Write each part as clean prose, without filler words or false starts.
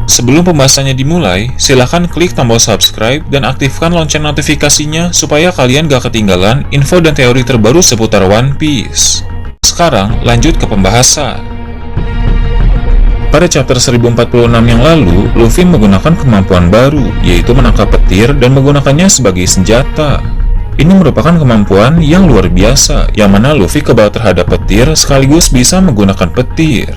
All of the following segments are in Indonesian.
Sebelum pembahasannya dimulai, silahkan klik tombol subscribe dan aktifkan lonceng notifikasinya supaya kalian gak ketinggalan info dan teori terbaru seputar One Piece. Sekarang, lanjut ke pembahasan. Pada chapter 1046 yang lalu, Luffy menggunakan kemampuan baru, yaitu menangkap petir dan menggunakannya sebagai senjata. Ini merupakan kemampuan yang luar biasa, yang mana Luffy kebal terhadap petir sekaligus bisa menggunakan petir.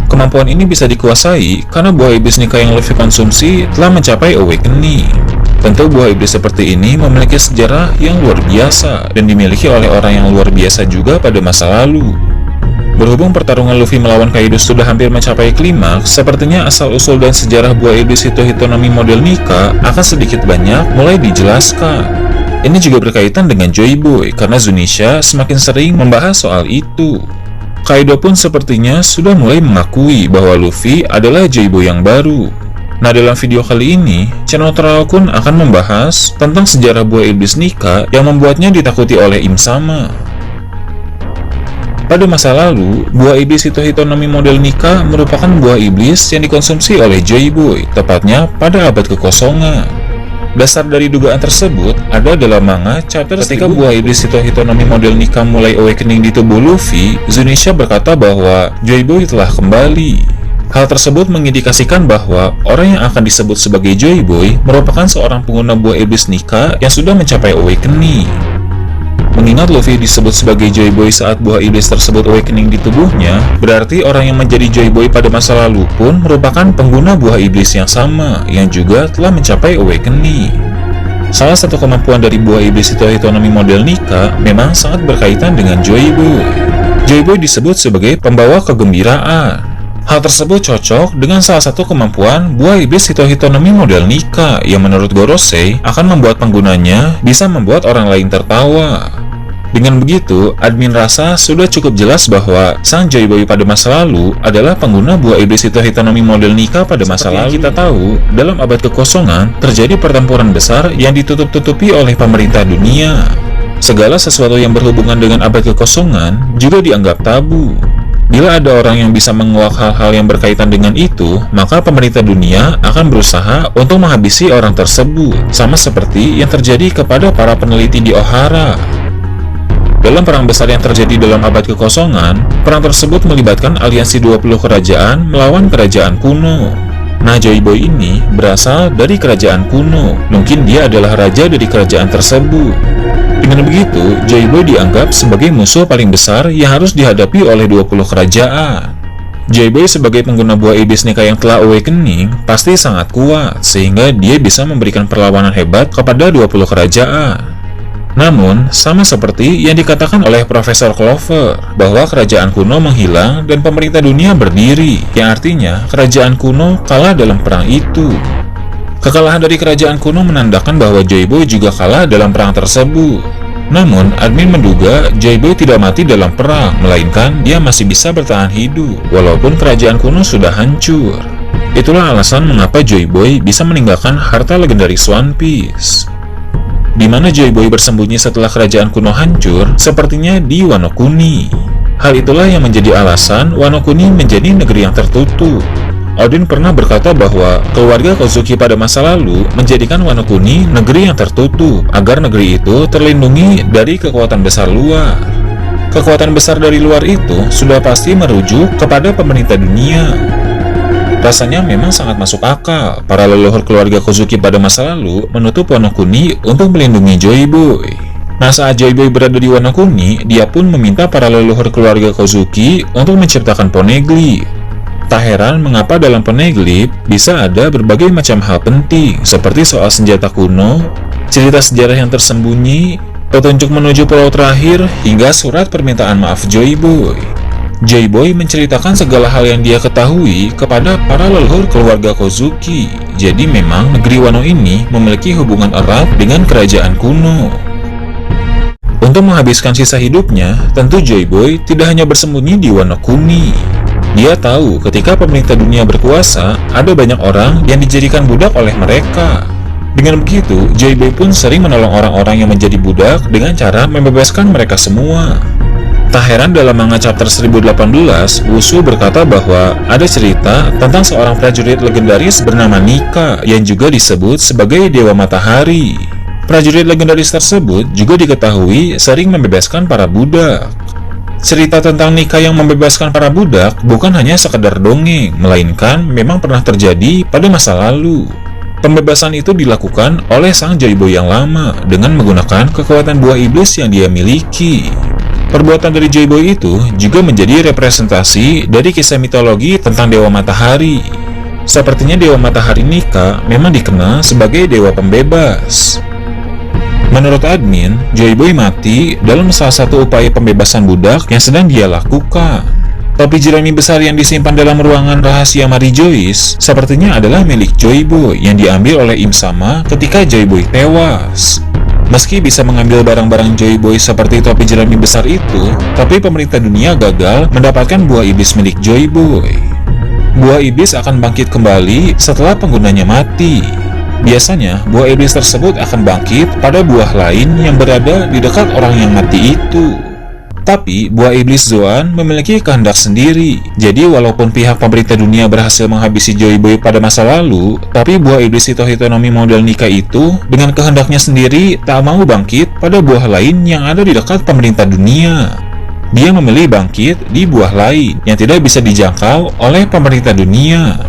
Kemampuan ini bisa dikuasai karena buah iblis Nika yang Luffy konsumsi telah mencapai awakening. Tentu buah iblis seperti ini memiliki sejarah yang luar biasa dan dimiliki oleh orang yang luar biasa juga pada masa lalu. Berhubung pertarungan Luffy melawan Kaido sudah hampir mencapai klimaks, sepertinya asal-usul dan sejarah buah iblis Hitohitonomi model Nika akan sedikit banyak mulai dijelaskan. Ini juga berkaitan dengan Joy Boy karena Zunisha semakin sering membahas soal itu. Kaido pun sepertinya sudah mulai mengakui bahwa Luffy adalah Joy Boy yang baru. Nah, dalam video kali ini, channel Teraokun akan membahas tentang sejarah buah iblis Nika yang membuatnya ditakuti oleh Im Sama. Pada masa lalu, buah iblis Hitohitonomi model Nika merupakan buah iblis yang dikonsumsi oleh Joy Boy, tepatnya pada abad kekosongan. Dasar dari dugaan tersebut ada dalam manga chapter ketika buah iblis Hitohitonomi model Nika mulai awakening di tubuh Luffy, Zunisha berkata bahwa Joy Boy telah kembali. Hal tersebut mengindikasikan bahwa orang yang akan disebut sebagai Joy Boy merupakan seorang pengguna buah iblis Nika yang sudah mencapai awakening. Mengingat Luffy disebut sebagai Joy Boy saat buah iblis tersebut awakening di tubuhnya, berarti orang yang menjadi Joy Boy pada masa lalu pun merupakan pengguna buah iblis yang sama, yang juga telah mencapai awakening. Salah satu kemampuan dari buah iblis Hitohitonomi model Nika memang sangat berkaitan dengan Joy Boy. Joy Boy disebut sebagai pembawa kegembiraan. Hal tersebut cocok dengan salah satu kemampuan buah iblis Hitohitonomi model Nika yang menurut Gorosei akan membuat penggunanya bisa membuat orang lain tertawa. Dengan begitu, admin rasa sudah cukup jelas bahwa sang Joy Boy pada masa lalu adalah pengguna buah iblis Hitohitonomi model Nika pada masa lalu. Kita tahu, dalam abad kekosongan terjadi pertempuran besar yang ditutup-tutupi oleh pemerintah dunia. Segala sesuatu yang berhubungan dengan abad kekosongan juga dianggap tabu. Bila ada orang yang bisa menguak hal-hal yang berkaitan dengan itu, maka pemerintah dunia akan berusaha untuk menghabisi orang tersebut, sama seperti yang terjadi kepada para peneliti di Ohara. Dalam perang besar yang terjadi dalam abad kekosongan, perang tersebut melibatkan aliansi 20 kerajaan melawan kerajaan kuno. Nah, Joy Boy ini berasal dari kerajaan kuno, mungkin dia adalah raja dari kerajaan tersebut. Dengan begitu, Joy Boy dianggap sebagai musuh paling besar yang harus dihadapi oleh 20 kerajaan. Joy Boy sebagai pengguna buah iblis Nika yang telah awakening pasti sangat kuat, sehingga dia bisa memberikan perlawanan hebat kepada 20 kerajaan. Namun, sama seperti yang dikatakan oleh Profesor Clover, bahwa kerajaan kuno menghilang dan pemerintah dunia berdiri, yang artinya kerajaan kuno kalah dalam perang itu. Kekalahan dari kerajaan kuno menandakan bahwa Joy Boy juga kalah dalam perang tersebut. Namun, admin menduga Joy Boy tidak mati dalam perang, melainkan dia masih bisa bertahan hidup, walaupun kerajaan kuno sudah hancur. Itulah alasan mengapa Joy Boy bisa meninggalkan harta legendaris One Piece. Di mana Joy Boy bersembunyi setelah kerajaan kuno hancur, sepertinya di Wano Kuni. Hal itulah yang menjadi alasan Wano Kuni menjadi negeri yang tertutup. Oden pernah berkata bahwa keluarga Kozuki pada masa lalu menjadikan Wano Kuni negeri yang tertutup, agar negeri itu terlindungi dari kekuatan besar luar. Kekuatan besar dari luar itu sudah pasti merujuk kepada pemerintah dunia. Rasanya memang sangat masuk akal para leluhur keluarga Kozuki pada masa lalu menutup Wano Kuni untuk melindungi Joy Boy. Nah, saat Joy Boy berada di Wano Kuni, dia pun meminta para leluhur keluarga Kozuki untuk menciptakan poneglyph. Tak heran mengapa dalam poneglyph bisa ada berbagai macam hal penting, seperti soal senjata kuno, cerita sejarah yang tersembunyi, petunjuk menuju pulau terakhir, hingga surat permintaan maaf Joy Boy. Joy Boy menceritakan segala hal yang dia ketahui kepada para leluhur keluarga Kozuki. Jadi memang negeri Wano ini memiliki hubungan erat dengan kerajaan kuno. Untuk menghabiskan sisa hidupnya, tentu Joy Boy tidak hanya bersembunyi di Wano Kuni. Dia tahu ketika pemerintah dunia berkuasa, ada banyak orang yang dijadikan budak oleh mereka. Dengan begitu, Joy Boy pun sering menolong orang-orang yang menjadi budak dengan cara membebaskan mereka semua. Tak heran dalam manga chapter 1018, Wushu berkata bahwa ada cerita tentang seorang prajurit legendaris bernama Nika yang juga disebut sebagai Dewa Matahari. Prajurit legendaris tersebut juga diketahui sering membebaskan para budak. Cerita tentang Nika yang membebaskan para budak bukan hanya sekedar dongeng, melainkan memang pernah terjadi pada masa lalu. Pembebasan itu dilakukan oleh sang Joyboy yang lama dengan menggunakan kekuatan buah iblis yang dia miliki. Perbuatan dari Joyboy itu juga menjadi representasi dari kisah mitologi tentang Dewa Matahari. Sepertinya Dewa Matahari Nika memang dikenal sebagai dewa pembebas. Menurut admin, Joyboy mati dalam salah satu upaya pembebasan budak yang sedang dia lakukan. Topi jerami besar yang disimpan dalam ruangan rahasia Mary Joyce sepertinya adalah milik Joyboy yang diambil oleh Im Sama ketika Joyboy tewas. Meski bisa mengambil barang-barang Joyboy seperti topi jerami besar itu, tapi pemerintah dunia gagal mendapatkan buah iblis milik Joyboy. Buah iblis akan bangkit kembali setelah penggunanya mati. Biasanya, buah iblis tersebut akan bangkit pada buah lain yang berada di dekat orang yang mati itu. Tapi, buah iblis Zoan memiliki kehendak sendiri. Jadi, walaupun pihak pemerintah dunia berhasil menghabisi Joyboy pada masa lalu, tapi buah iblis Hitonomi model Nika itu, dengan kehendaknya sendiri, tak mau bangkit pada buah lain yang ada di dekat pemerintah dunia. Dia memilih bangkit di buah lain yang tidak bisa dijangkau oleh pemerintah dunia.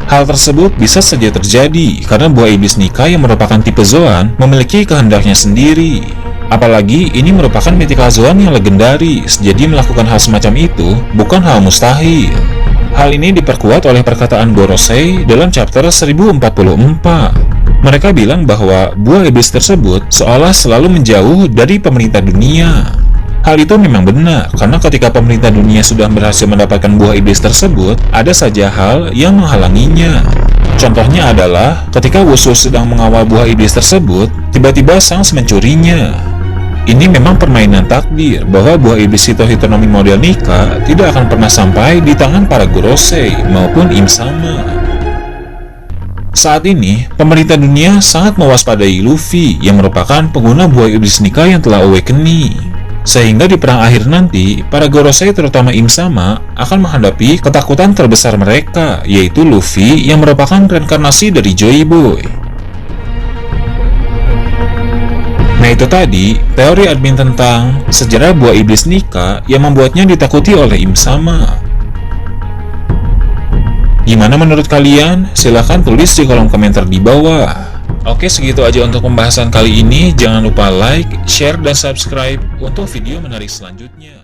Hal tersebut bisa saja terjadi karena buah iblis Nika yang merupakan tipe Zoan memiliki kehendaknya sendiri. Apalagi ini merupakan mythical Zoan yang legendaris, jadi melakukan hal semacam itu bukan hal mustahil. Hal ini diperkuat oleh perkataan Gorosei dalam chapter 1044. Mereka bilang bahwa buah iblis tersebut seolah selalu menjauh dari pemerintah dunia. Hal itu memang benar, karena ketika pemerintah dunia sudah berhasil mendapatkan buah iblis tersebut, ada saja hal yang menghalanginya. Contohnya adalah ketika Wushu sedang mengawal buah iblis tersebut, tiba-tiba Sans mencurinya. Ini memang permainan takdir bahwa buah iblis Hitonomi model Nika tidak akan pernah sampai di tangan para Gorosei maupun Im Sama. Saat ini, pemerintah dunia sangat mewaspadai Luffy yang merupakan pengguna buah iblis Nika yang telah awakening. Sehingga di perang akhir nanti, para Gorosei terutama Im Sama akan menghadapi ketakutan terbesar mereka, yaitu Luffy yang merupakan reinkarnasi dari Joyboy. Nah itu tadi, teori admin tentang sejarah buah iblis Nika yang membuatnya ditakuti oleh Im Sama. Gimana menurut kalian? Silahkan tulis di kolom komentar di bawah. Oke, segitu aja untuk pembahasan kali ini. Jangan lupa like, share, dan subscribe untuk video menarik selanjutnya.